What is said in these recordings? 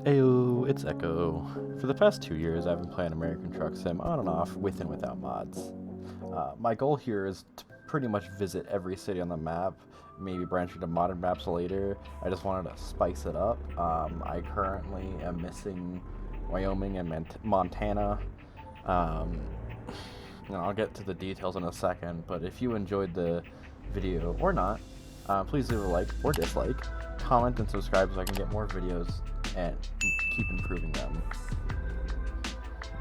Ayo, it's Echo. For the past 2 years, I've been playing American Truck Sim on and off, with and without mods. My goal here is to pretty much visit every city on the map, maybe branch into modern maps later. I just wanted to spice it up. I currently am missing Wyoming and Montana. Um, I'll get to the details in a second, but if you enjoyed the video or not, please leave a like or dislike, comment and subscribe so I can get more videos and keep improving them.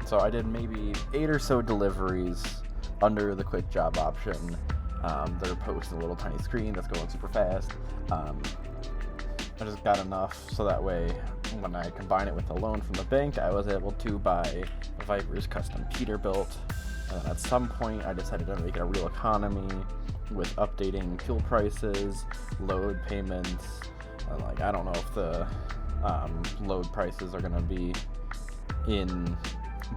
So I did maybe 8 or so deliveries under the quick job option. They're posting a little tiny screen that's going super fast. I just got enough so that way when I combine it with the loan from the bank, I was able to buy Viper's custom Peterbilt. And at some point I decided to make it a real economy with updating fuel prices, load payments. I don't know if the load prices are going to be in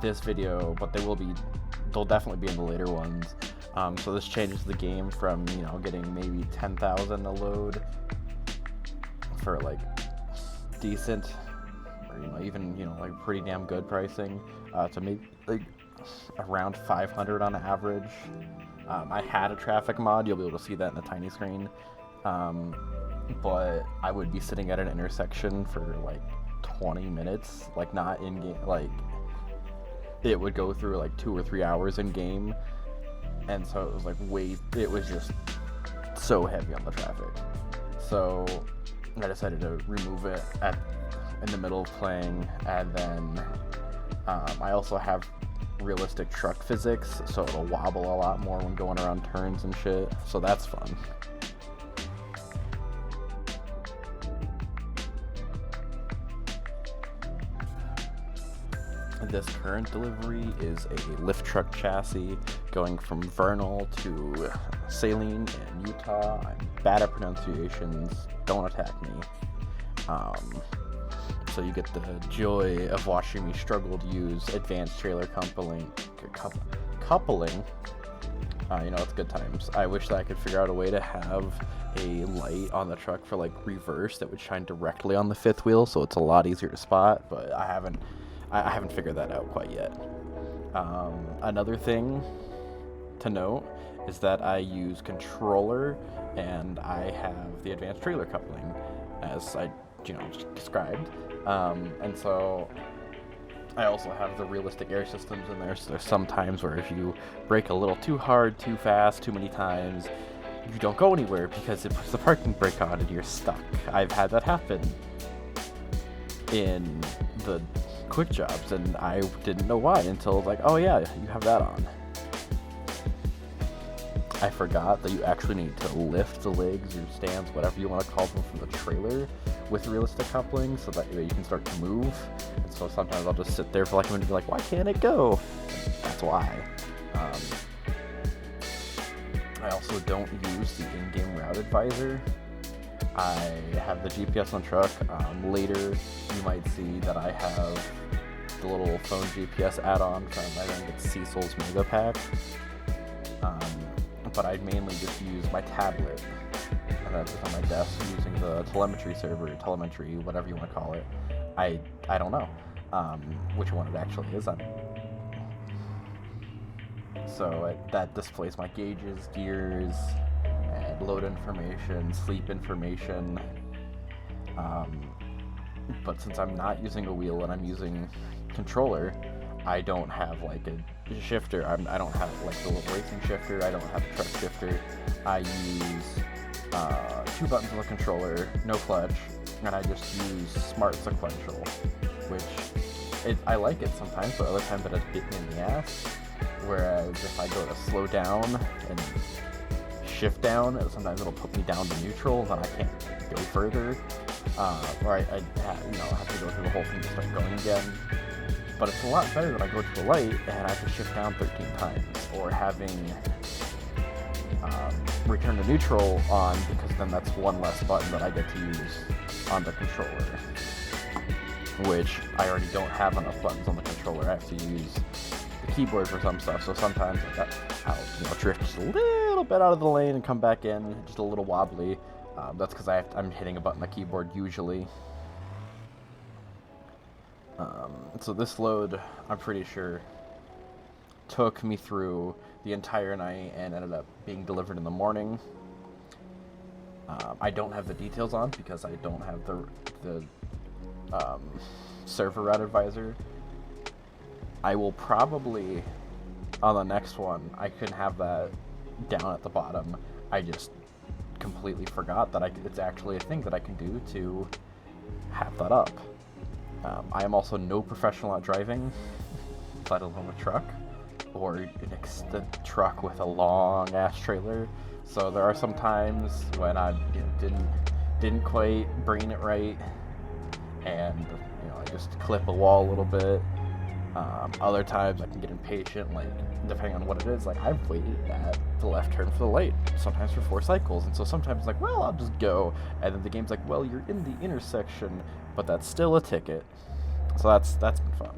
this video, but they'll definitely be in the later ones. So this changes the game from, getting maybe 10,000 a load for decent or even pretty damn good pricing to maybe around 500 on average. I had a traffic mod, you'll be able to see that in the tiny screen, but I would be sitting at an intersection for 20 minutes, not in game, it would go through 2 or 3 hours in game, and so it was it was just so heavy on the traffic. So I decided to remove it in the middle of playing, and then I also have realistic truck physics, so it'll wobble a lot more when going around turns and shit, so that's fun. This current delivery is a lift truck chassis going from Vernal to Saline in Utah. I'm bad at pronunciations, don't attack me. So you get the joy of watching me struggle to use advanced trailer coupling. It's good times. I wish that I could figure out a way to have a light on the truck for reverse that would shine directly on the fifth wheel, so it's a lot easier to spot, but I haven't figured that out quite yet. Another thing to note is that I use controller and I have the advanced trailer coupling as I described. And so I also have the realistic air systems in there, so there's some times where if you brake a little too hard, too fast, too many times, you don't go anywhere because it puts the parking brake on and you're stuck. I've had that happen in the quick jobs, and I didn't know why until oh yeah, you have that on. I forgot that you actually need to lift the legs or stands, whatever you want to call them, from the trailer with realistic coupling, so that way you can start to move. And so sometimes I'll just sit there for a minute and be why can't it go? And that's why. I also don't use the in-game route advisor. I have the GPS on the truck. Later you might see that I have the little phone GPS add-on from, I think it's Cecil's Mega Pack. But I mainly just use my tablet, and that's just on my desk using the telemetry server, whatever you want to call it. I don't know which one it actually is on. So that displays my gauges, gears, and load information, sleep information. But since I'm not using a wheel and I'm using controller, I don't have a shifter. I don't have the little racing shifter. I don't have a truck shifter. I use 2 buttons on the controller, no clutch, and I just use smart sequential, which I like it sometimes, but other times it has bit me in the ass. Whereas if I go to slow down and shift down, sometimes it'll put me down to neutral, and I can't go further. Or I have to go through the whole thing to start going again. But it's a lot better than I go to a light and I have to shift down 13 times, or having return to neutral on, because then that's one less button that I get to use on the controller, which I already don't have enough buttons on the controller. I have to use the keyboard for some stuff, so sometimes I'll drift just a little bit out of the lane and come back in, just a little wobbly. That's because I'm hitting a button on the keyboard usually. So this load, I'm pretty sure, took me through the entire night and ended up being delivered in the morning. I don't have the details on because I don't have the server route advisor. I will probably, on the next one, I can have that down at the bottom. I just completely forgot that it's actually a thing that I can do to have that up. I am also no professional at driving, let alone a truck, or a truck with a long ass trailer. So there are some times when I didn't quite brain it right, and I just clip a wall a little bit. Other times I can get impatient, like depending on what it is. Like I've waited at the left turn for the light, sometimes for 4 cycles, and so sometimes like, well, I'll just go, and then the game's like, well, you're in the intersection, but that's still a ticket. So that's been fun.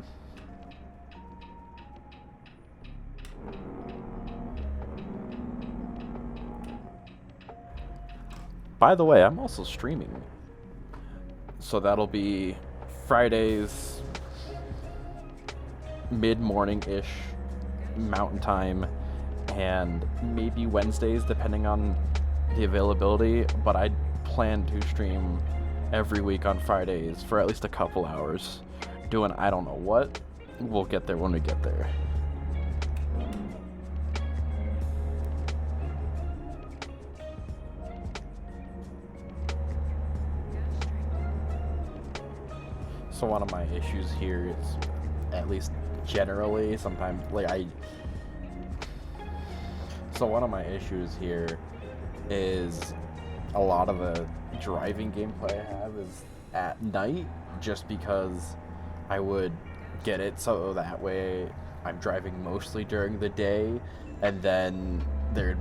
By the way, I'm also streaming, so that'll be Fridays, mid-morning-ish Mountain Time, and maybe Wednesdays depending on the availability, but I plan to stream every week on Fridays for at least a couple hours, doing I don't know what. We'll get there when we get there. So one of my issues here is, at least generally, sometimes so one of my issues here is a lot of the driving gameplay I have is at night, just because I would get it so that way I'm driving mostly during the day, and then there'd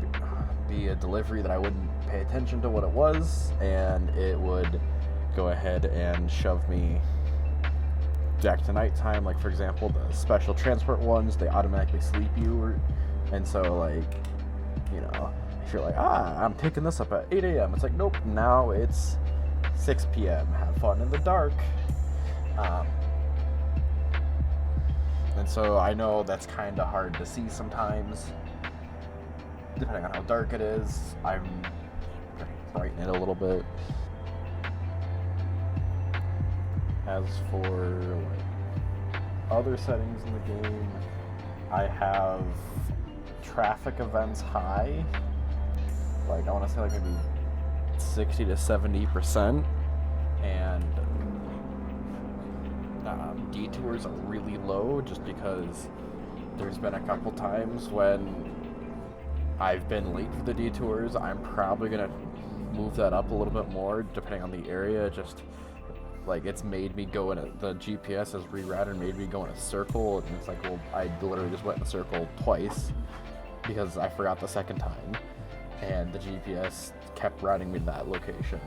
be a delivery that I wouldn't pay attention to what it was, and it would go ahead and shove me back to nighttime. Like for example, the special transport ones, they automatically sleep you, and so like, if you're like, I'm picking this up at 8 a.m. It's like, nope, now it's 6 p.m. Have fun in the dark. And so I know that's kind of hard to see sometimes, depending on how dark it is. I'm gonna brighten it a little bit. As for other settings in the game, I have traffic events high. Like I want to say like maybe 60 to 70%, and detours are really low, just because there's been a couple times when I've been late for the detours. I'm probably gonna move that up a little bit more depending on the area. Just like it's made me go in the GPS has rerouted and made me go in a circle, and it's like, well, I literally just went in a circle twice because I forgot the second time, and the GPS kept routing me to that location.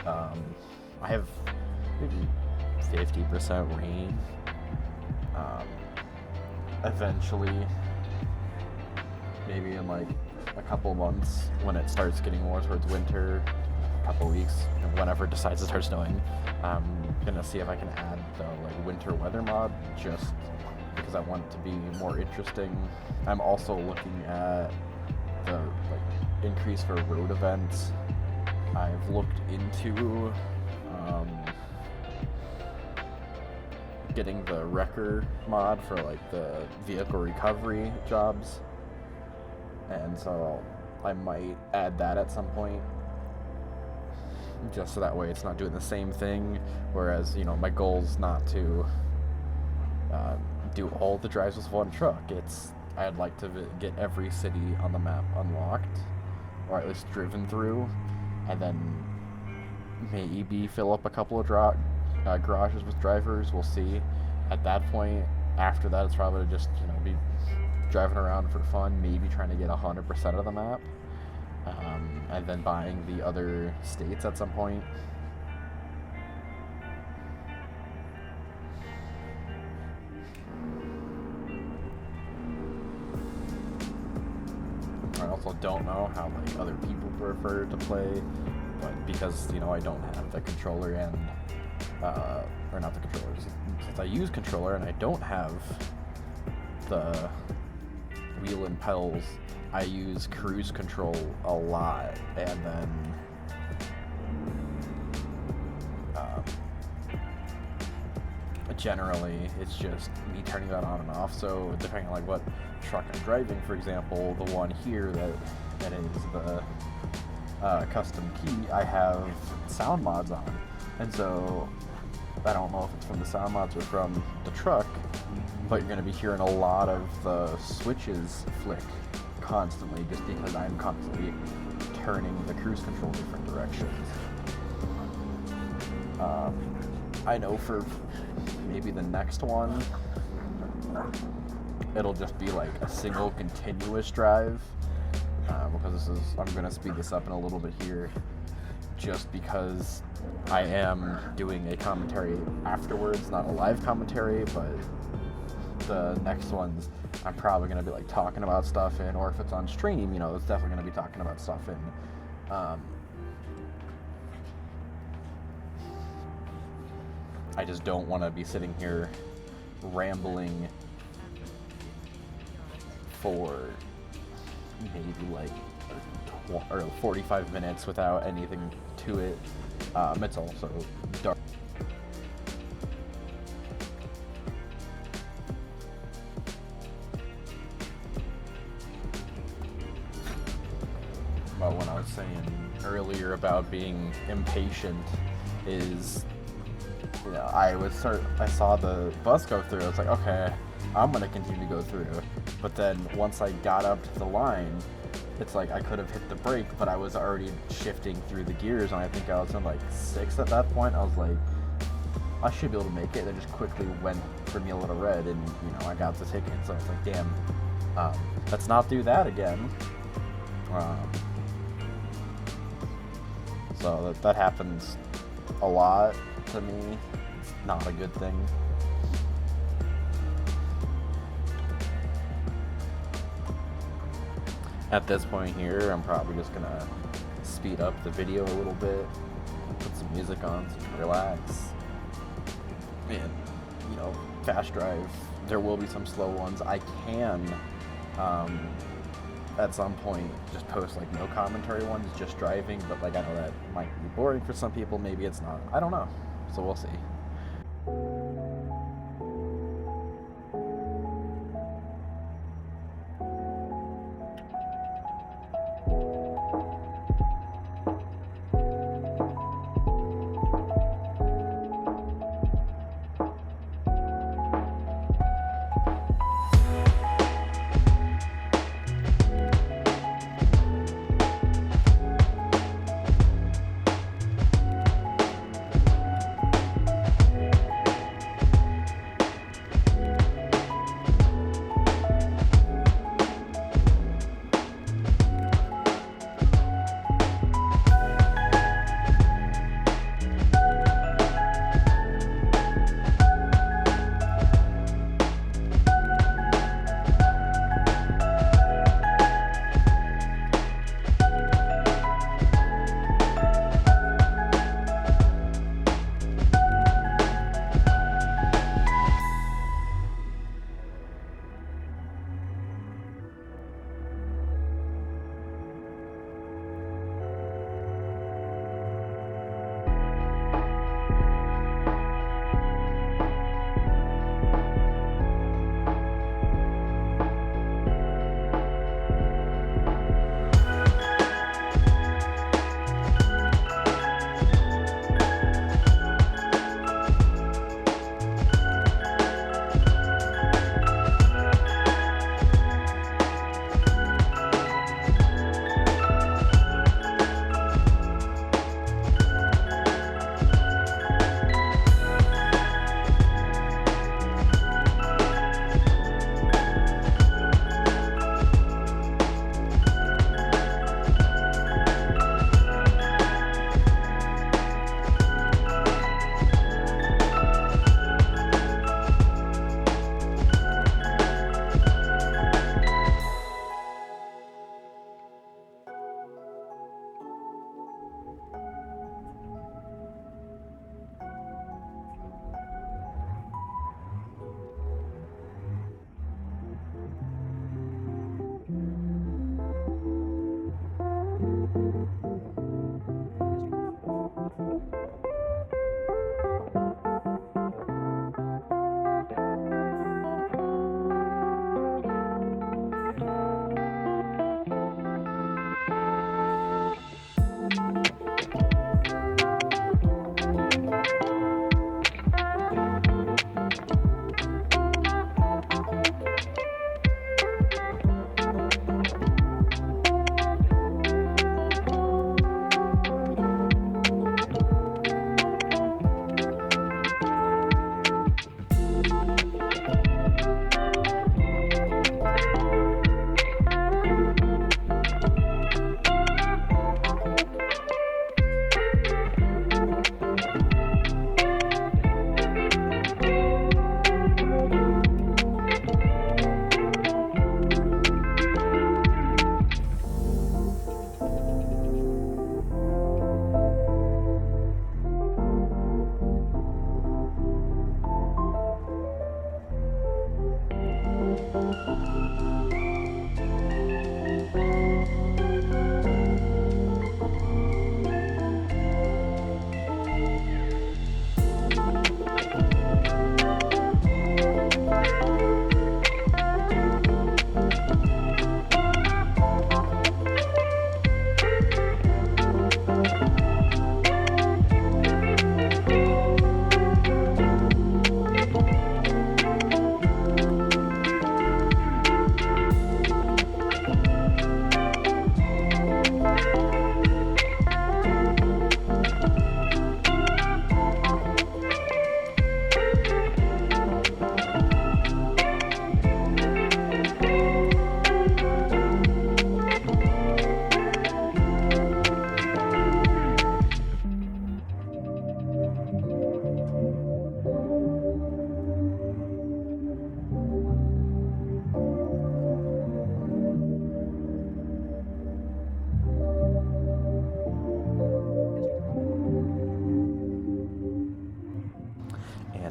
I have maybe 50% rain. Eventually, maybe in like a couple months, when it starts getting more towards winter, a couple weeks, whenever it decides to start snowing, I'm gonna see if I can add the winter weather mod, just because I want it to be more interesting. I'm also looking at the increase for road events. I've looked into getting the wrecker mod for the vehicle recovery jobs, and so I might add that at some point, just so that way it's not doing the same thing. Whereas my goal's not to do all the drives with one truck. I'd like to get every city on the map unlocked, or at least driven through, and then maybe fill up a couple of garages with drivers. We'll see. At that point, after that, it's probably just be driving around for fun, maybe trying to get 100% of the map, and then buying the other states at some point. I also don't know how other people prefer to play, but because I don't have the controller and or not the controllers. Since I use controller and I don't have the wheel and pedals, I use cruise control a lot, and then generally it's just me turning that on and off. So depending on like what truck I'm driving, for example, the one here that is the custom key, I have sound mods on, and so I don't know if it's from the sound mods or from the truck, but you're going to be hearing a lot of the switches flick constantly, just because I'm constantly turning the cruise control different directions. I know for maybe the next one, it'll just be like a single continuous drive, because I'm going to speed this up in a little bit here, just because I am doing a commentary afterwards, not a live commentary, but the next ones I'm probably going to be like talking about stuff in, or if it's on stream, you know, it's definitely going to be talking about stuff in. I just don't want to be sitting here rambling for maybe like 45 minutes without anything to it. It's also dark. But when I was saying earlier about being impatient is, you know, I saw the bus go through. I was like, okay, I'm gonna continue to go through. But then once I got up to the line, it's like I could have hit the brake, but I was already shifting through the gears, and I think I was in like 6 at that point. I was like, I should be able to make it. They just quickly went for me a little red, and you know, I got the ticket. So I was like, damn, let's not do that again. So that happens a lot to me. It's not a good thing. At this point here, I'm probably just gonna speed up the video a little bit, put some music on so you can relax. And, you know, fast drive, there will be some slow ones. I can, at some point, just post like no commentary ones, just driving, but like I know that might be boring for some people, maybe it's not. I don't know. So we'll see.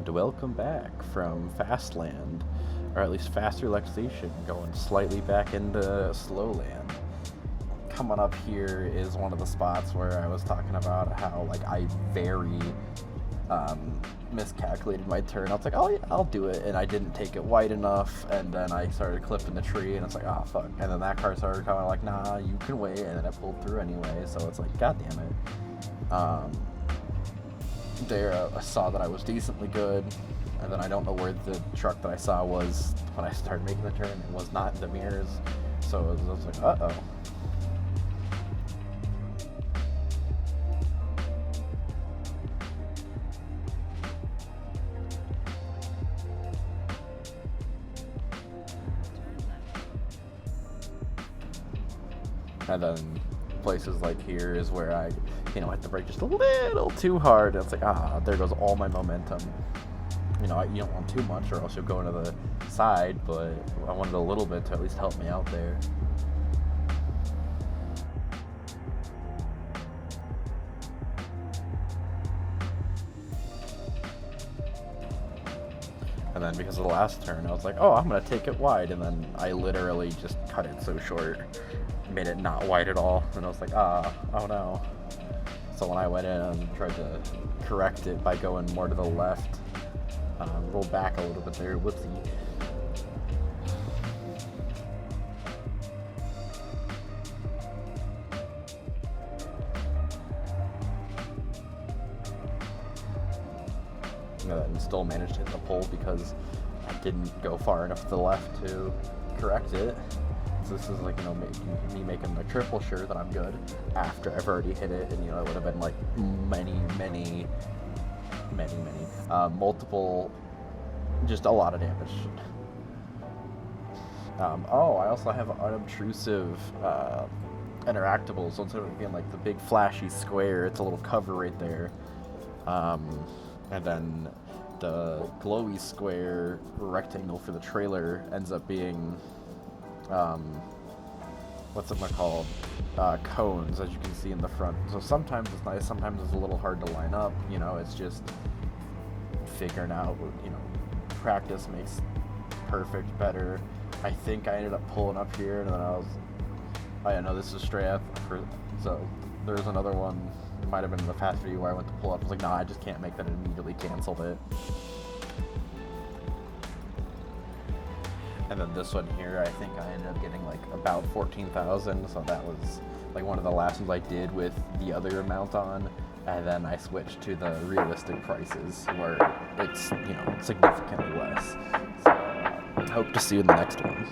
And welcome back from Fastland, or at least fast relaxation, going slightly back into slow land. Coming up here is one of the spots where I was talking about how I very miscalculated my turn. I was like, oh yeah, I'll do it, and I didn't take it wide enough, and then I started clipping the tree, and it's like, oh fuck, and then that car started coming, like, nah, you can wait, and then I pulled through anyway, so it's like, god damn it. There, I saw that I was decently good, and then I don't know where the truck that I saw was when I started making the turn. It was not in the mirrors, so I was like, uh-oh. And then places like here is where I, hit the brake just a little too hard. And it's like, there goes all my momentum. You don't want too much or else you'll go into the side, but I wanted a little bit to at least help me out there. And then because of the last turn, I was like, oh, I'm going to take it wide. And then I literally just cut it so short, made it not wide at all. And I was like, oh no. So when I went in and tried to correct it by going more to the left, roll back a little bit there, whoopsie. And still managed to hit the pole because I didn't go far enough to the left to correct it. So this is me making a triple sure that I'm good after I've already hit it, and it would have been many, multiple, just a lot of damage. I also have unobtrusive interactable, so instead of it being like the big flashy square, it's a little cover right there. And then the glowy square rectangle for the trailer ends up being, what's it called? Cones, as you can see in the front. So sometimes it's nice, sometimes it's a little hard to line up. It's just figuring out, practice makes perfect better. I think I ended up pulling up here, and then I know this is straight up, so there's another one. It might have been in the past video where I went to pull up. I was like, nah, I just can't make that, and immediately canceled it. And then this one here, I think I ended up getting about 14,000, so that was one of the last ones I did with the other amount on, and then I switched to the realistic prices where it's, significantly less. So hope to see you in the next one.